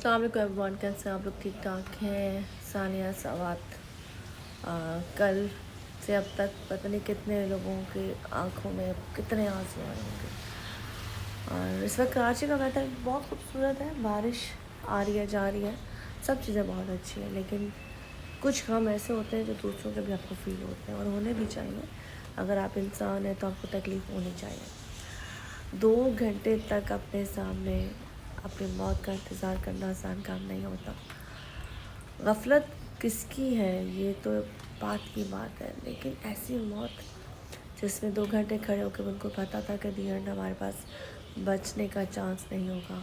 السلام علیکم ایوریون، کیسے ہیں آپ لوگ؟ ٹھیک ٹھاک ہیں؟ ثانیہ سوات کل سے اب تک پتہ نہیں کتنے لوگوں کی آنکھوں میں کتنے آنسو آئے ہوں گے. اور اس وقت کراچی کا ویدر بہت خوبصورت ہے، بارش آ رہی ہے جا رہی ہے، سب چیزیں بہت اچھی ہیں، لیکن کچھ غم ایسے ہوتے ہیں جو دوسروں کے بھی آپ کو فیل ہوتے ہیں اور ہونے بھی چاہیے. اگر آپ انسان ہیں تو آپ کو تکلیف ہونی چاہیے. 2 گھنٹے تک اپنے سامنے اپنی موت کا انتظار کرنا آسان کام نہیں ہوتا. غفلت کس کی ہے یہ تو بات کی بات ہے، لیکن ایسی موت جس میں 2 گھنٹے کھڑے ہو کے ان کو پتہ تھا کہ دی اینڈ ہمارے پاس بچنے کا چانس نہیں ہوگا.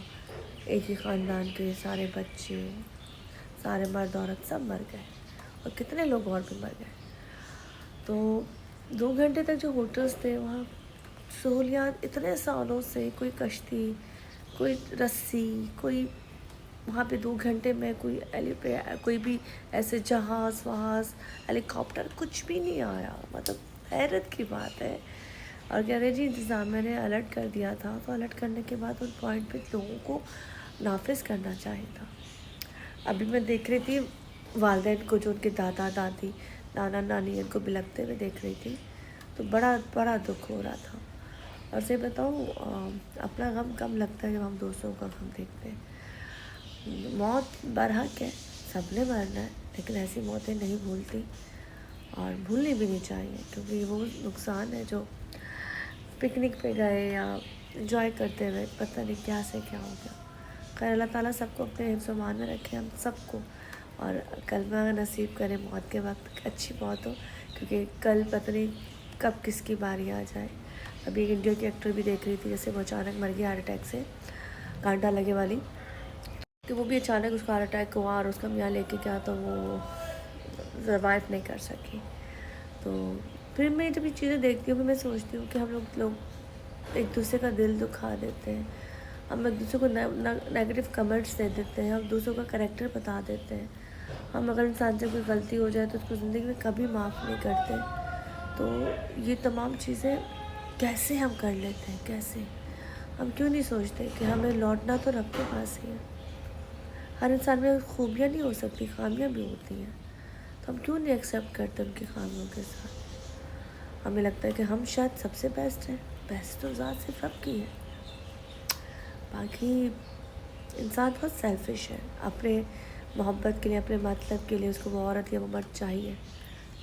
ایک ہی خاندان کے سارے بچے، سارے مرد عورت سب مر گئے اور کتنے لوگ اور بھی مر گئے. تو 2 گھنٹے تک جو ہوٹلس تھے وہاں سہولیات اتنے سالوں سے، کوئی کشتی، کوئی رسی، کوئی وہاں پہ 2 گھنٹے میں کوئی بھی ایسے جہاز ہیلی کاپٹر کچھ بھی نہیں آیا. مطلب حیرت کی بات ہے. اور کہہ رہے جی انتظامیہ نے الرٹ کر دیا تھا، تو الرٹ کرنے کے بعد ان پوائنٹ پہ لوگوں کو نافذ کرنا چاہیے تھا. ابھی میں دیکھ رہی تھی والدین کو، جو ان کے دادا دادی نانا نانی ان کو بلکتے ہوئے دیکھ رہی تھی، تو بڑا بڑا دکھ ہو رہا تھا. اور سے بتاؤں اپنا غم کم لگتا ہے جب ہم دوسروں کا غم دیکھتے ہیں. موت برحق ہے، سب نے مرنا ہے، لیکن ایسی موتیں نہیں بھولتی اور بھولنی بھی نہیں چاہیے، کیونکہ وہ نقصان ہے جو پکنک پہ گئے یا انجوائے کرتے ہوئے پتہ نہیں کیا سے کیا ہو گیا. خیر اللہ تعالیٰ سب کو اپنے حفظ و امان میں رکھے، ہم سب کو، اور کلمہ نصیب کرے موت کے وقت اچھی موت ہو، کیونکہ کل پتہ نہیں کب کس کی باری آ جائے. ابھی ایک انڈیا کی ایکٹر بھی دیکھ رہی تھی، جیسے وہ اچانک مر گئی ہارٹ اٹیک سے، کانٹا لگے والی، کہ وہ بھی اچانک اس کا ہارٹ اٹیک ہوا اور اس کا میاں لے کے کیا تو وہ سروائیو نہیں کر سکی. تو پھر میں جب یہ چیزیں دیکھتی ہوں پھر میں سوچتی ہوں کہ ہم لوگ ایک دوسرے کا دل دکھا دیتے ہیں، ہم ایک دوسرے کو نیگیٹو کمنٹس دے دیتے ہیں، ہم دوسروں کا کریکٹر بتا دیتے ہیں. ہم اگر انسان سے کوئی غلطی ہو جائے تو اس کو زندگی میں کبھی معاف نہیں کرتے. تو یہ تمام چیزیں کیسے ہم کر لیتے ہیں؟ کیسے ہم کیوں نہیں سوچتے کہ ہمیں لوٹنا تو رب کے پاس ہی ہے. ہر انسان میں خوبیاں نہیں ہو سکتی، خامیاں بھی ہوتی ہیں، تو ہم کیوں نہیں ایکسیپٹ کرتے ان کی خامیوں کے ساتھ. ہمیں لگتا ہے کہ ہم شاید سب سے بیسٹ ہیں، بیسٹ تو ذات صرف رب کی ہے. باقی انسان بہت سیلفش ہے، اپنے محبت کے لیے، اپنے مطلب کے لیے اس کو وہ عورت یا وہ مرد چاہیے،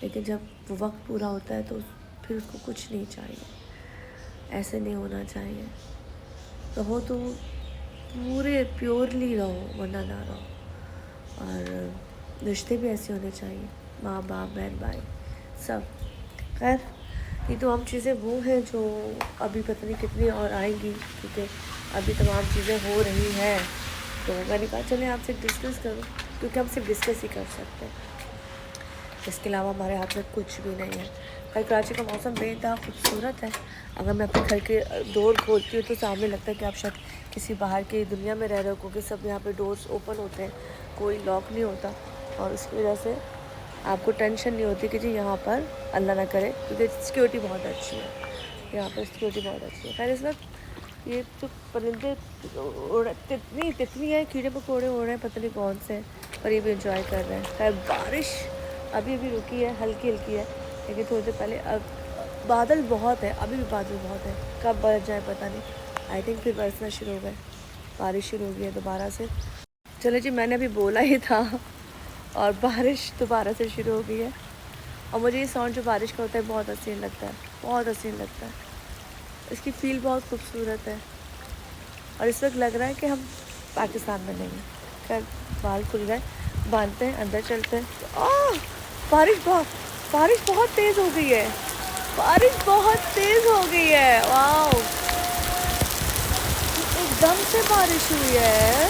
لیکن جب وہ وقت پورا ہوتا ہے تو پھر اس کو کچھ نہیں چاہیے. ایسے نہیں ہونا چاہیے. رہو تو پورے پیورلی رہو، ورنہ نہ رہو. اور رشتے بھی ایسے ہونے چاہیے، ماں باپ بہن بھائی سب. خیر یہ تو عام چیزیں وہ ہیں جو ابھی پتہ نہیں کتنی اور آئیں گی، کیونکہ ابھی تمام چیزیں ہو رہی ہیں. تو میں نے کہا چلیں آپ سے ڈسکس کروں، کیونکہ ہم صرف ڈسکس ہی کر سکتے ہیں، اس کے علاوہ ہمارے ہاتھ میں کچھ بھی نہیں ہے. خیر کراچی کا موسم بے انتہا خوبصورت ہے. اگر میں اپنے گھر کے ڈور کھولتی ہوں تو سامنے لگتا ہے کہ آپ شاید کسی باہر کی دنیا میں رہ رہے ہو، کیونکہ سب یہاں پہ ڈورس اوپن ہوتے ہیں، کوئی لاک نہیں ہوتا، اور اس کی وجہ سے آپ کو ٹینشن نہیں ہوتی کہ جی یہاں پر اللہ نہ کرے، کیونکہ سیکیورٹی بہت اچھی ہے، یہاں پر سیکیورٹی بہت اچھی ہے. خیر اس وقت یہ جو پرندے تتنی ہے، کیڑے پکوڑے ہو رہے ہیں، پتہ نہیں کون سے، پر یہ بھی انجوائے کر رہے ہیں. خیر بارش ابھی رکی ہے، ہلکی ہلکی ہے، لیکن تھوڑی دیر پہلے اب بادل بہت ہے، ابھی بھی بادل بہت ہے، کب برس جائے پتہ نہیں. آئی تھنک پھر برسنا شروع ہو گئے، بارش شروع ہو گئی ہے دوبارہ سے. چلے جی میں نے ابھی بولا ہی تھا اور بارش دوبارہ سے شروع ہو گئی ہے. اور مجھے یہ ساؤنڈ جو بارش کا ہوتا ہے بہت حسین لگتا ہے، بہت حسین لگتا ہے. اس کی فیل بہت خوبصورت ہے، اور اس وقت لگ رہا ہے کہ ہم پاکستان میں نہیں ہیں. خیر بال کھل گئے، باندھتے ہیں، اندر چلتے ہیں. بارش بہت تیز ہو گئی ہے، بارش بہت تیز ہو گئی ہے. واو، ایک دم سے بارش ہوئی ہے.